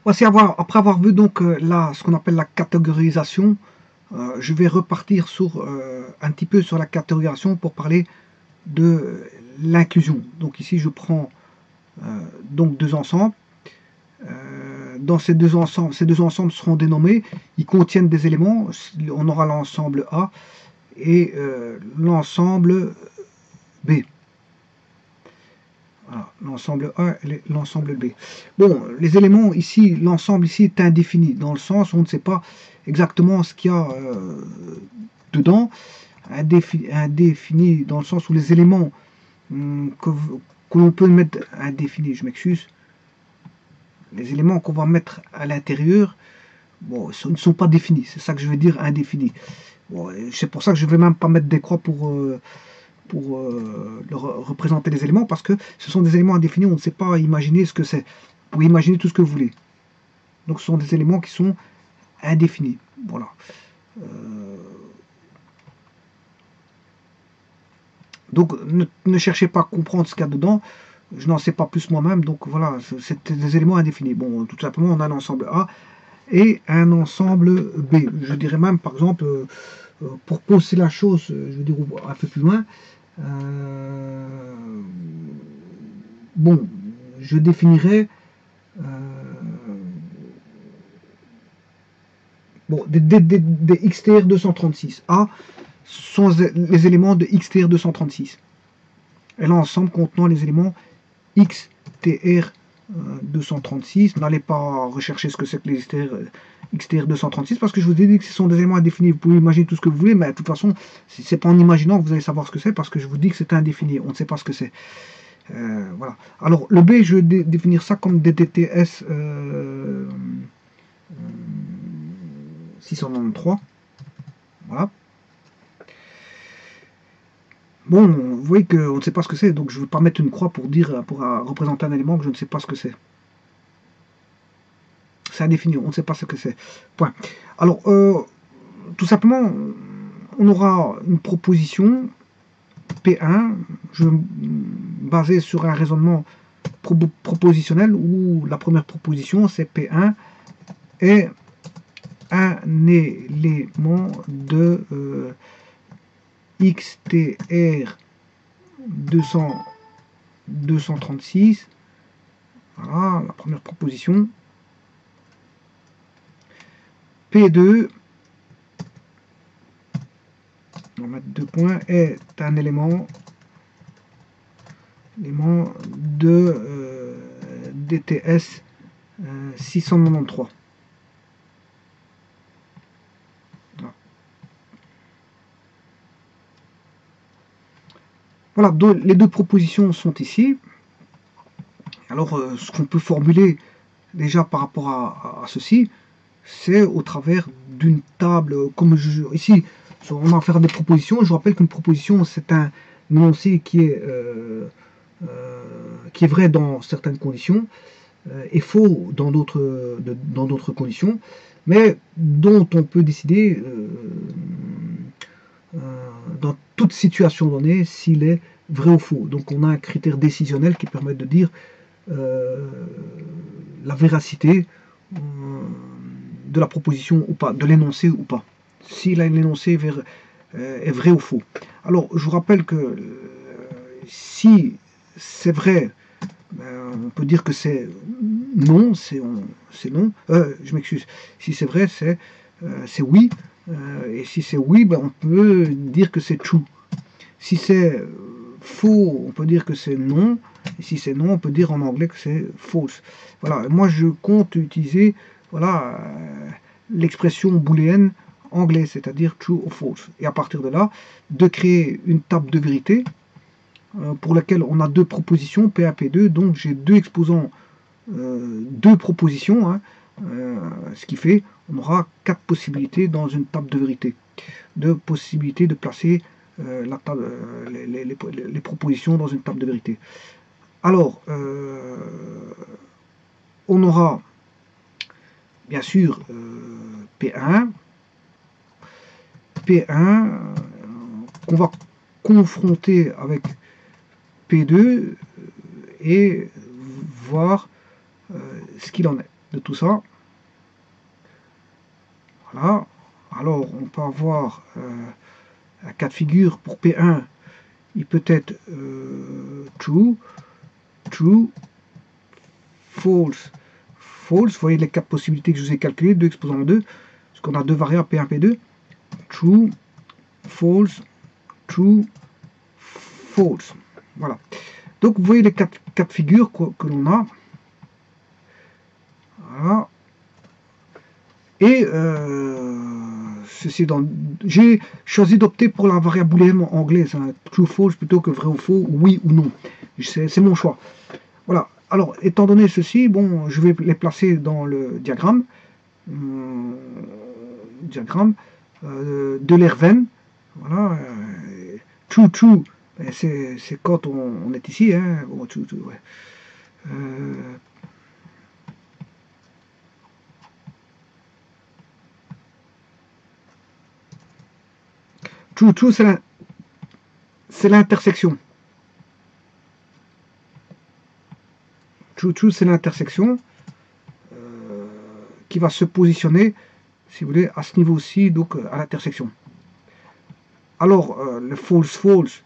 Voici après avoir vu donc là ce qu'on appelle la catégorisation, je vais repartir sur un petit peu sur la catégorisation pour parler de l'inclusion. Donc ici je prends donc deux ensembles. Dans ces deux ensembles seront dénommés, ils contiennent des éléments. On aura l'ensemble A et l'ensemble B. Voilà, l'ensemble A et l'ensemble B. Bon, les éléments ici, l'ensemble ici est indéfini, dans le sens où on ne sait pas exactement ce qu'il y a dedans. Indéfini dans le sens où les éléments que l'on peut mettre indéfinis, je m'excuse, les éléments qu'on va mettre à l'intérieur, bon, ne sont pas définis, c'est ça que je veux dire indéfini. Bon, c'est pour ça que je ne vais même pas mettre des croix pour représenter les éléments, parce que ce sont des éléments indéfinis, on ne sait pas imaginer ce que c'est. Vous pouvez imaginer tout ce que vous voulez. Donc ce sont des éléments qui sont indéfinis. Voilà. Donc ne cherchez pas à comprendre ce qu'il y a dedans, je n'en sais pas plus moi-même, donc voilà, c'est des éléments indéfinis. Bon, tout simplement, on a un ensemble A et un ensemble B. Je dirais même, par exemple, pour pousser la chose, je veux dire un peu plus loin, bon, je définirais bon, des XTR 236. A sont les éléments de XTR 236. Et l'ensemble contenant les éléments XTR 236. N'allez pas rechercher ce que c'est que les XTR 236 parce que je vous ai dit que ce sont des éléments indéfinis. Vous pouvez imaginer tout ce que vous voulez, mais de toute façon, c'est pas en imaginant que vous allez savoir ce que c'est parce que je vous dis que c'est indéfini. On ne sait pas ce que c'est. Voilà. Alors, le B, je vais définir ça comme des DTS 693. Voilà. Bon, vous voyez qu'on ne sait pas ce que c'est, donc je ne veux pas mettre une croix pour dire, pour représenter un élément que je ne sais pas ce que c'est. C'est indéfini, on ne sait pas ce que c'est. Point. Alors, tout simplement, on aura une proposition P1, basée sur un raisonnement propositionnel où la première proposition, c'est P1 est un élément de XTR 236. Voilà, la première proposition. P2, on va mettre 2 points, est un élément de DTS 693. Voilà, les deux propositions sont ici. Alors, ce qu'on peut formuler déjà par rapport à ceci, c'est au travers d'une table, comme ici, on va faire des propositions. Je vous rappelle qu'une proposition, c'est un énoncé qui est vrai dans certaines conditions, et faux dans d'autres conditions, mais dont on peut décider dans toute situation donnée s'il est vrai ou faux. Donc on a un critère décisionnel qui permet de dire la véracité de la proposition ou pas, de l'énoncé ou pas. Si l'énoncé est vrai ou faux. Alors je vous rappelle que si c'est vrai, on peut dire que c'est non, c'est non. Je m'excuse. Si c'est vrai, c'est oui. Et si c'est oui, ben, on peut dire que c'est true. Si c'est faux, on peut dire que c'est non. Et si c'est non, on peut dire en anglais que c'est false. Voilà. Moi, je compte utiliser voilà l'expression booléenne anglaise, c'est-à-dire true ou false. Et à partir de là, de créer une table de vérité pour laquelle on a deux propositions, P1, P2, donc j'ai deux exposants, deux propositions, hein, ce qui fait on aura 4 possibilités dans une table de vérité, deux possibilités de placer les propositions dans une table de vérité. Alors, on aura bien sûr P1 qu'on va confronter avec P2 et voir ce qu'il en est. de tout ça. Voilà. Alors, on peut avoir un cas de figure pour P1, il peut être true, true, false, false. Vous voyez les quatre possibilités que je vous ai calculées, 2 exposant 2, parce qu'on a deux variables P1, P2. True, false, true, false. Voilà. Donc, vous voyez les quatre cas de figure que l'on a. Voilà. Et j'ai choisi d'opter pour la variable booléenne anglaise, hein, true false plutôt que vrai ou faux, oui ou non. C'est mon choix. Voilà. Alors, étant donné ceci, bon, je vais les placer dans le diagramme, de l'Erven. Voilà. True, true, c'est quand on est ici. Hein. Bon, true, true, ouais. True, true, c'est l'intersection. True, true, c'est l'intersection qui va se positionner, si vous voulez, à ce niveau-ci, donc à l'intersection. Alors, le false, false,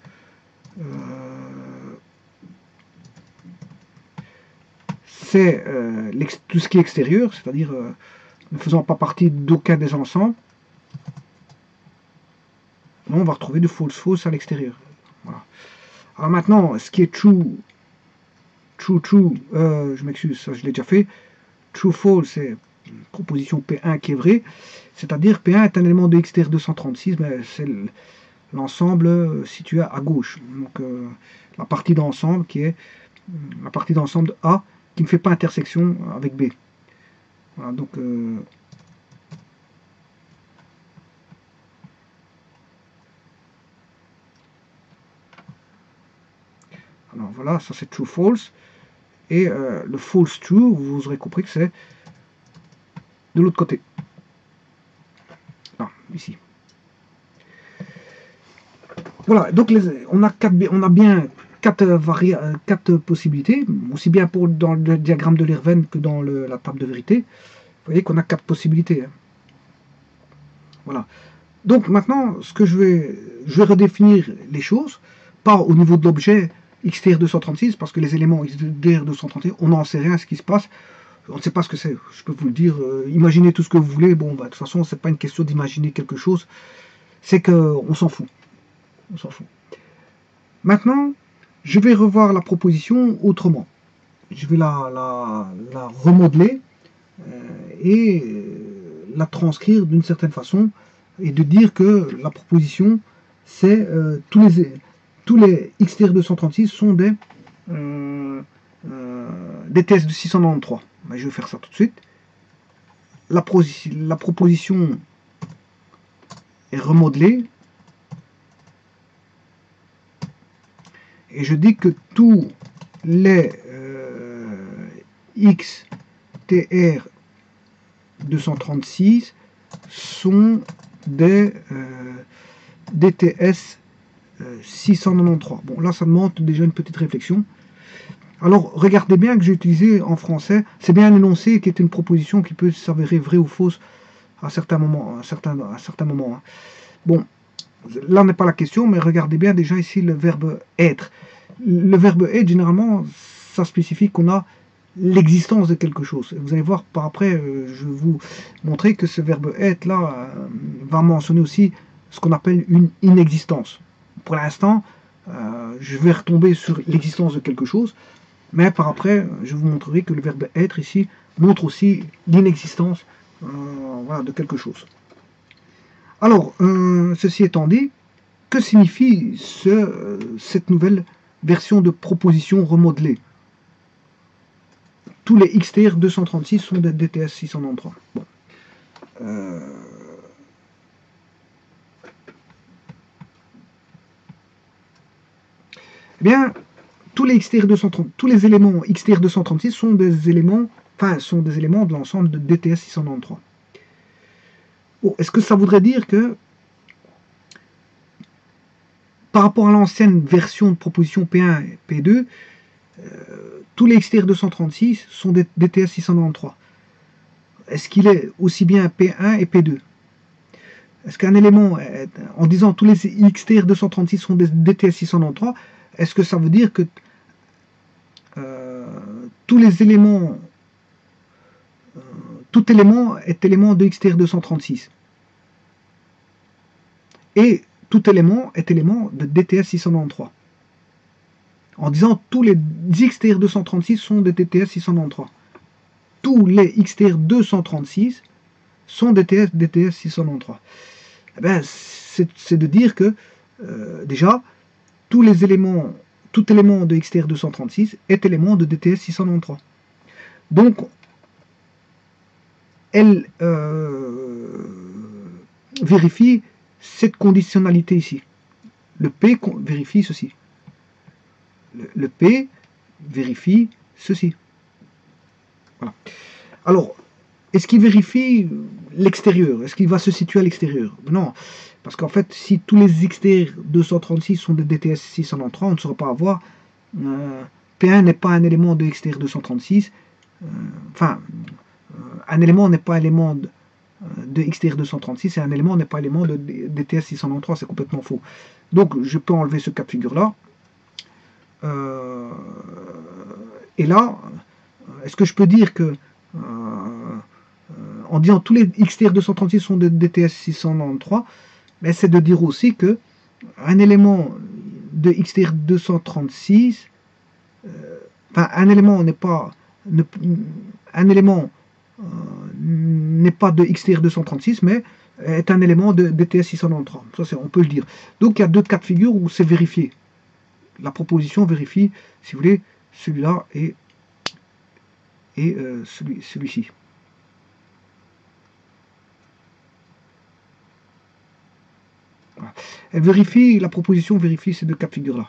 c'est tout ce qui est extérieur, c'est-à-dire ne faisant pas partie d'aucun des ensembles. On va retrouver du false, false à l'extérieur. Voilà. Alors maintenant, ce qui est true, true, true, je m'excuse, ça je l'ai déjà fait. True, false, c'est proposition P1 qui est vraie, c'est-à-dire P1 est un élément de XTR 236, mais c'est l'ensemble situé à gauche. Donc la partie d'ensemble qui est la partie d'ensemble A qui ne fait pas intersection avec B. Voilà, donc alors voilà, ça c'est true false. Et le false true, vous aurez compris que c'est de l'autre côté. Là, ici. Voilà, donc on a bien quatre possibilités, aussi bien dans le diagramme de l'Erven que dans la table de vérité. Vous voyez qu'on a 4 possibilités. Hein. Voilà. Donc maintenant, ce que je vais redéfinir les choses, pas au niveau de l'objet XTR 236, parce que les éléments XTR 236, on n'en sait rien ce qui se passe. On ne sait pas ce que c'est, je peux vous le dire. Imaginez tout ce que vous voulez. Bon, bah, de toute façon, c'est pas une question d'imaginer quelque chose, c'est qu'on s'en fout. On s'en fout. Maintenant, je vais revoir la proposition autrement. Je vais la remodeler et la transcrire d'une certaine façon et de dire que la proposition, c'est tous les XTR 236 sont des TS de 693. Ben, je vais faire ça tout de suite. La proposition est remodelée. Et je dis que tous les XTR 236 sont des DTS 693. Bon, là, ça demande déjà une petite réflexion. Alors, regardez bien que j'ai utilisé en français, c'est bien un énoncé qui est une proposition qui peut s'avérer vraie ou fausse à certains moments. Hein. Bon, là n'est pas la question, mais regardez bien déjà ici le verbe être. Le verbe être, généralement, ça spécifie qu'on a l'existence de quelque chose. Vous allez voir par après, je vais vous montrer que ce verbe être là va mentionner aussi ce qu'on appelle une inexistence. Pour l'instant, je vais retomber sur l'existence de quelque chose, mais par après, je vous montrerai que le verbe être ici montre aussi l'inexistence voilà, de quelque chose. Alors, ceci étant dit, que signifie cette nouvelle version de proposition remodelée? Tous les XTR 236 sont des DTS 693. Bon. Eh bien, tous les éléments XTR 236 sont des éléments, de l'ensemble de DTS 693. Bon, est-ce que ça voudrait dire que par rapport à l'ancienne version de proposition P1 et P2, tous les XTR 236 sont des DTS 693. est-ce qu'il est aussi bien P1 et P2? Est-ce qu'un élément, en disant tous les XTR 236 sont des DTS 693, est-ce que ça veut dire que tous les éléments, tout élément est élément de XTR 236 et tout élément est élément de DTS 693? En disant tous les XTR 236 sont des DTS 693. Tous les XTR 236 sont des DTS 693. Eh ben, c'est de dire que déjà tout élément de XTR 236 est élément de DTS 693. Donc elle vérifie cette conditionnalité ici. Le P vérifie ceci. Le P vérifie ceci. Voilà. Alors, est-ce qu'il vérifie l'extérieur? Est-ce qu'il va se situer à l'extérieur? Non. Parce qu'en fait, si tous les XTR 236 sont de DTS 693, on ne saura pas avoir. P1 n'est pas un élément de XTR 236. Un élément n'est pas élément de XTR 236 et un élément n'est pas élément de DTS 693. C'est complètement faux. Donc, je peux enlever ce cas de figure-là. Et là, est-ce que je peux dire que en disant tous les XTR 236 sont de DTS 693, mais c'est de dire aussi que un élément de XTR 236, un élément n'est pas de XTR 236, mais est un élément de DTS 693. Ça, on peut le dire. Donc il y a deux cas de figure où c'est vérifié. La proposition vérifie, si vous voulez, celui-là et celui-ci. Voilà. La proposition vérifie ces deux cas de figure-là.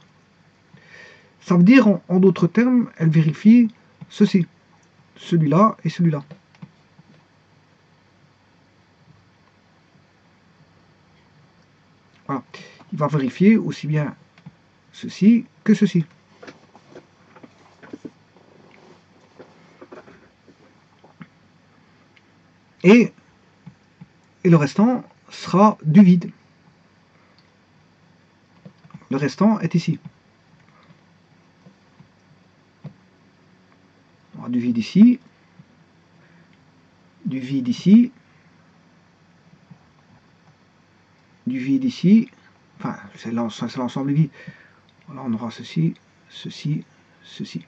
Ça veut dire, en d'autres termes, elle vérifie ceci, celui-là et celui-là. Voilà. Il va vérifier aussi bien ceci que ceci. Et le restant sera du vide. Le restant est ici. On aura du vide ici, du vide ici, du vide ici. Enfin, c'est l'ensemble vide. Voilà, on aura ceci, ceci, ceci.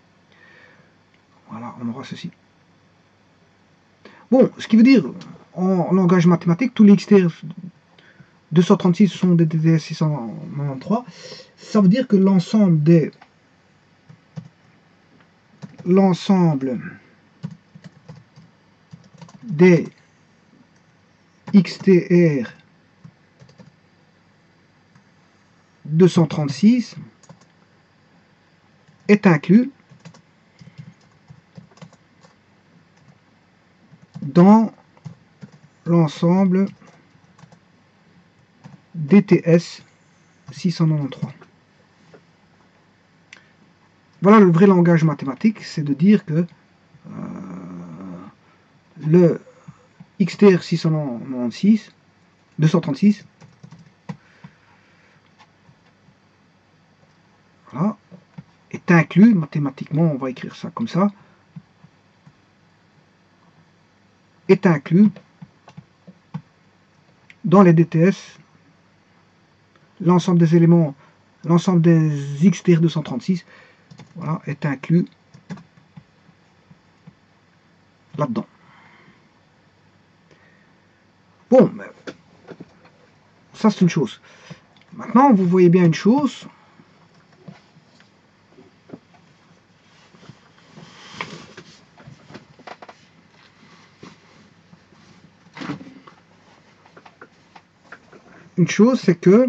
Voilà, on aura ceci. Bon, ce qui veut dire, en langage mathématique, tous les XTR 236 sont des DTS 693. Ça veut dire que l'ensemble des XTR 236 est inclus dans l'ensemble DTS 693. Voilà le vrai langage mathématique, c'est de dire que le XTR 236 voilà, est inclus mathématiquement, on va écrire ça comme ça, est inclus dans les DTS, l'ensemble des éléments, l'ensemble des XTR 236, voilà, est inclus là-dedans. Bon, ça c'est une chose. Maintenant, vous voyez bien une chose. Une chose, c'est que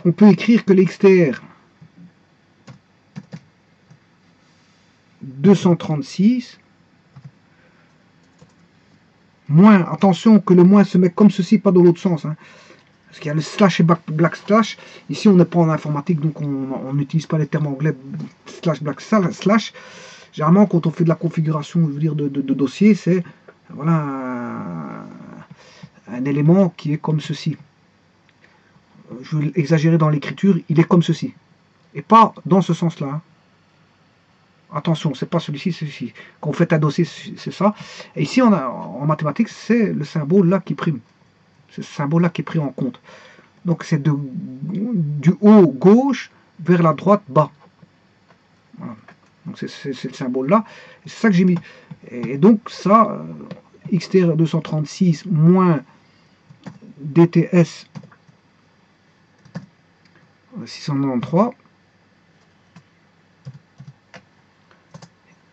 on peut écrire que l'XTR 236 moins, attention que le moins se met comme ceci, pas dans l'autre sens, hein, parce qu'il y a le slash et black slash. Ici on n'est pas en informatique, donc on n'utilise pas les termes anglais slash, black slash. Généralement, quand on fait de la configuration, je veux dire, de dossier, c'est voilà, un élément qui est comme ceci. Je vais exagérer dans l'écriture, il est comme ceci. Et pas dans ce sens-là. Hein. Attention, c'est pas celui-ci, c'est celui-ci. Quand vous faites un dossier, c'est ça. Et ici, en mathématiques, c'est le symbole-là qui prime. C'est ce symbole-là qui est pris en compte. Donc, c'est du haut gauche vers la droite bas. Voilà. Donc, c'est le symbole-là. C'est ça que j'ai mis. Et donc, ça, XTR 236 moins DTS 693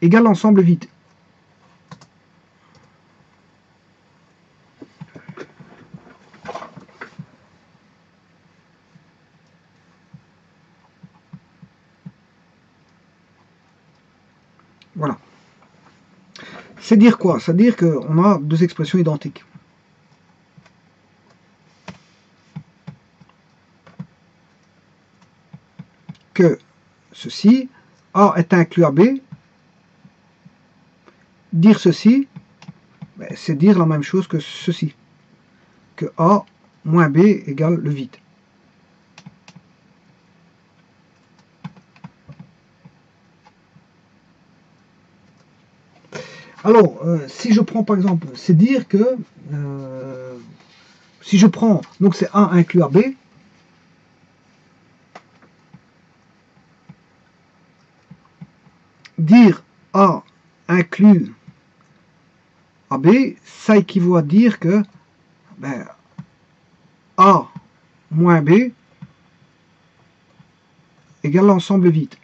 égale l'ensemble vide. Voilà. C'est dire quoi? C'est dire qu'on a deux expressions identiques. Que ceci, A est inclus à B, dire ceci, ben, c'est dire la même chose que ceci, que A moins B égale le vide. Alors, si je prends par exemple, c'est dire que, si je prends, donc c'est A inclus à B, dire A inclus à B, ça équivaut à dire que ben, A moins B égale l'ensemble vide.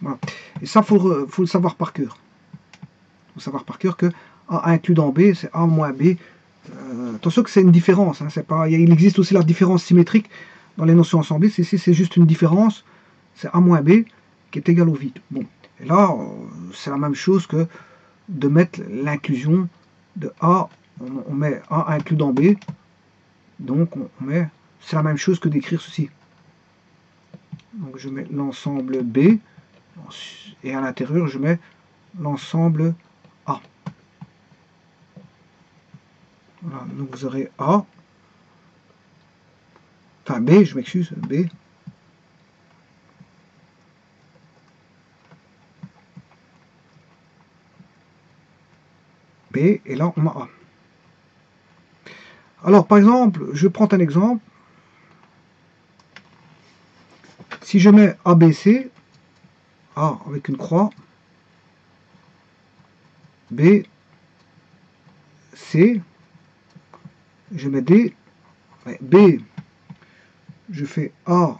Voilà. Et ça, faut le savoir par cœur. Il faut savoir par cœur que A inclus dans B, c'est A moins B. Attention que c'est une différence. Hein, pas, il existe aussi la différence symétrique dans les notions ensemblées. Ici, c'est juste une différence. C'est A moins B qui est égal au vide. Bon. Et là, c'est la même chose que de mettre l'inclusion de A. On met A inclus dans B. Donc, c'est la même chose que d'écrire ceci. Donc, je mets l'ensemble B. Et à l'intérieur, je mets l'ensemble A. Voilà, donc vous aurez A. Enfin B, je m'excuse, B. B, et là on a A. Alors par exemple, je prends un exemple. Si je mets ABC, A avec une croix, B, C, je mets D, B, je fais A,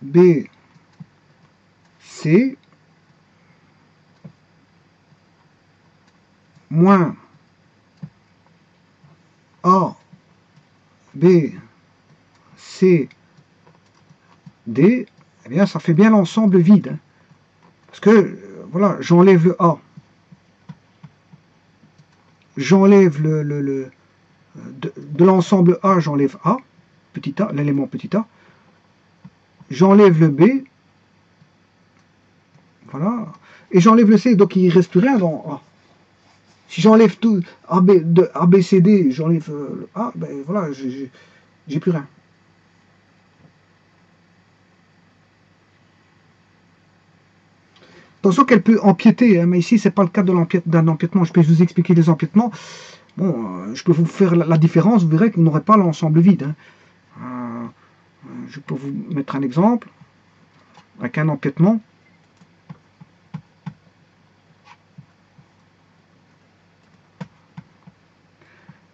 B, C, moins A, B, C, D, eh bien ça fait bien l'ensemble vide. Hein. Parce que, voilà, j'enlève le A. J'enlève de l'ensemble A, j'enlève A, petit a, l'élément petit a. J'enlève le B. Voilà. Et j'enlève le C, donc il ne reste plus rien dans A. Si j'enlève tout de A, B, C, D, j'enlève le A, ben voilà, j'ai plus rien. Attention qu'elle peut empiéter, hein, mais ici, c'est pas le cas d'un empiètement. Je peux vous expliquer les empiètements. Bon, je peux vous faire la différence, vous verrez que vous n'aurez pas l'ensemble vide. Hein. Je peux vous mettre un exemple avec un empiètement.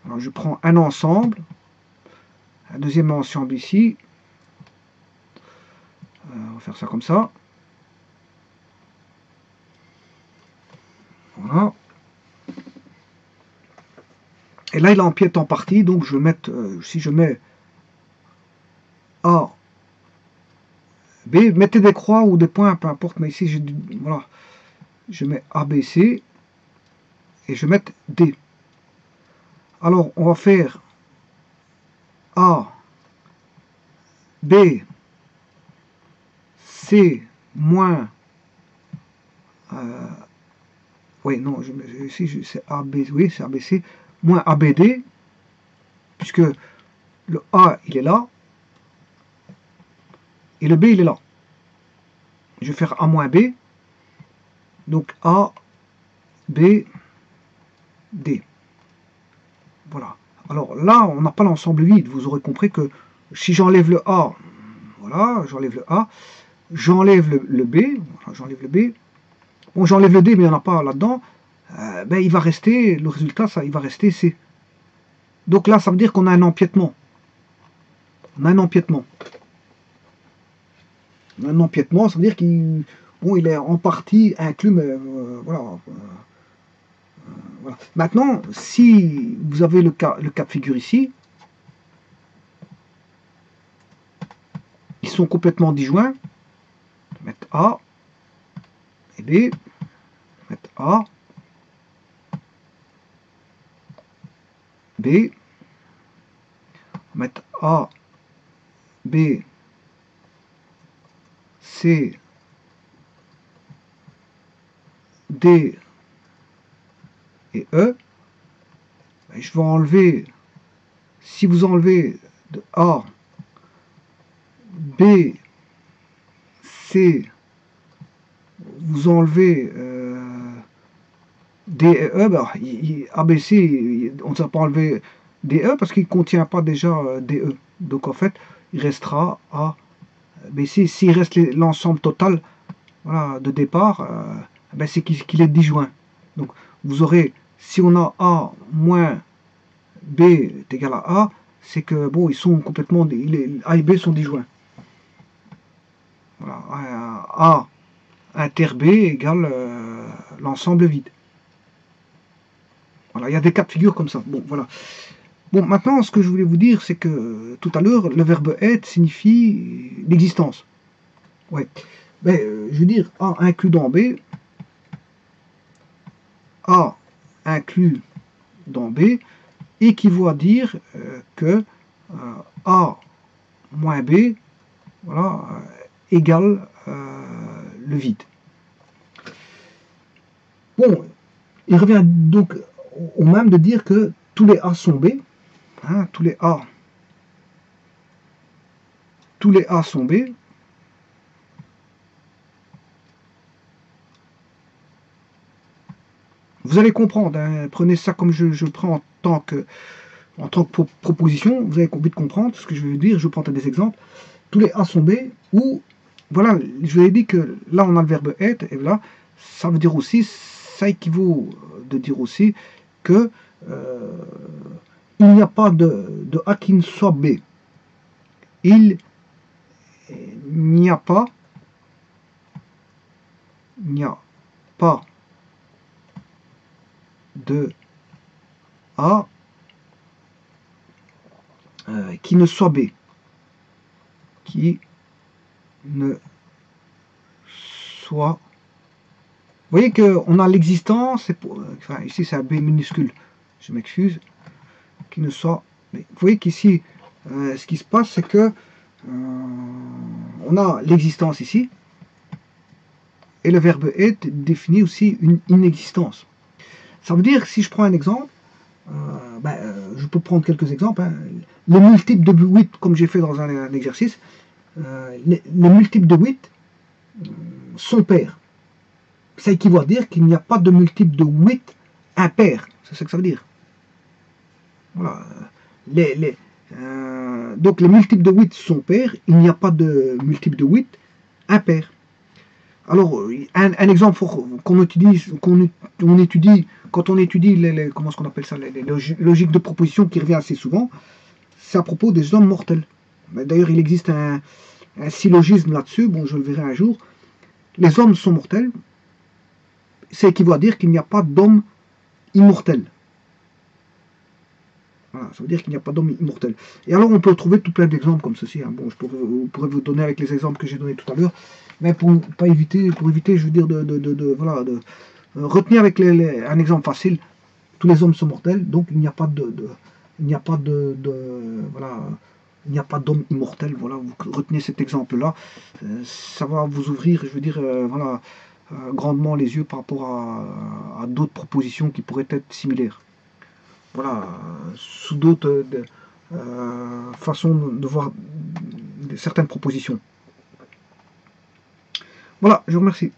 Alors, je prends un ensemble, un deuxième ensemble ici. On va faire ça comme ça. Voilà. Et là, il empiète en partie, donc je vais mettre, si je mets A, B, mettez des croix ou des points, peu importe, mais ici, voilà, je mets A, B, C, et je vais mettre D. Alors, on va faire A, B, C moins... oui, non, ici c'est AB, oui, c'est ABC, moins ABD, puisque le A, il est là, et le B, il est là. Je vais faire A moins B, donc A, B, D. Voilà. Alors là, on n'a pas l'ensemble vide. Vous aurez compris que si j'enlève le A, voilà, j'enlève le A, j'enlève le B, voilà, j'enlève le B, bon, j'enlève le D, mais il n'y en a pas là-dedans, ben, il va rester, le résultat, ça, il va rester C. Donc là, ça veut dire qu'on a un empiètement. On a un empiètement. On a un empiètement, ça veut dire qu'il bon, il est en partie inclus, mais voilà. Voilà. Maintenant, si vous avez le cas de figure ici, ils sont complètement disjoints. Mettre A et B, mettre A, B, mettre A, B, C, D et E. Et je vais enlever, si vous enlevez de A, B, C, vous enlevez D et E, ben, ABC, on ne sait pas enlever DE parce qu'il ne contient pas déjà DE. Donc en fait, il restera A, B, C. S'il reste l'ensemble total voilà, de départ, ben, c'est qu'il est disjoint. Donc vous aurez, si on a A moins B est égal à A, c'est que bon, ils sont complètement, A et B sont disjoints. Voilà, A inter B égale l'ensemble vide. Voilà, il y a des cas de figure comme ça. Bon, voilà. Bon, maintenant, ce que je voulais vous dire, c'est que tout à l'heure, le verbe être signifie l'existence. Ouais. Mais, je veux dire, A inclus dans B, A inclus dans B, équivaut à dire que A moins B, voilà, égale le vide. Bon, il revient donc au même de dire que tous les A sont B, hein, tous les A sont B. Vous allez comprendre, hein, prenez ça comme je prends en tant que proposition, vous allez vite comprendre ce que je veux dire, je prends des exemples. Tous les A sont B, ou, voilà, je vous ai dit que là on a le verbe être, et là, ça veut dire aussi, ça équivaut de dire aussi que il n'y a pas de A qui ne soit B. Il n'y a pas de A qui ne soit B. Qui ne soit... Vous voyez qu'on a l'existence, enfin ici c'est un B minuscule, je m'excuse, qui ne soit... Mais vous voyez qu'ici, ce qui se passe, c'est que on a l'existence ici, et le verbe être définit aussi une inexistence. Ça veut dire que si je prends un exemple, je peux prendre quelques exemples, hein. Le multiple de 8, comme j'ai fait dans un exercice, les multiples de 8 sont pairs. Ça équivaut à dire qu'il n'y a pas de multiple de 8 impair. C'est ce que ça veut dire. Voilà. Donc les multiples de 8 sont pairs, il n'y a pas de multiple de 8 impair. Alors, un exemple qu'on étudie quand on étudie comment est-ce qu'on appelle ça, les logiques de proposition qui revient assez souvent, c'est à propos des hommes mortels. D'ailleurs, il existe un syllogisme là-dessus, bon, je le verrai un jour. Les hommes sont mortels, ça équivaut à dire qu'il n'y a pas d'homme immortel. Voilà, ça veut dire qu'il n'y a pas d'homme immortel. Et alors, on peut trouver tout plein d'exemples comme ceci. Hein. Bon, je pourrais vous donner avec les exemples que j'ai donnés tout à l'heure, mais pour éviter, je veux dire, de retenir avec un exemple facile. Tous les hommes sont mortels, donc il n'y a pas voilà, il n'y a pas d'homme immortel. Voilà, vous retenez cet exemple-là. Ça va vous ouvrir, je veux dire, voilà, grandement les yeux par rapport à d'autres propositions qui pourraient être similaires. Voilà, sous d'autres façons de voir certaines propositions. Voilà, je vous remercie.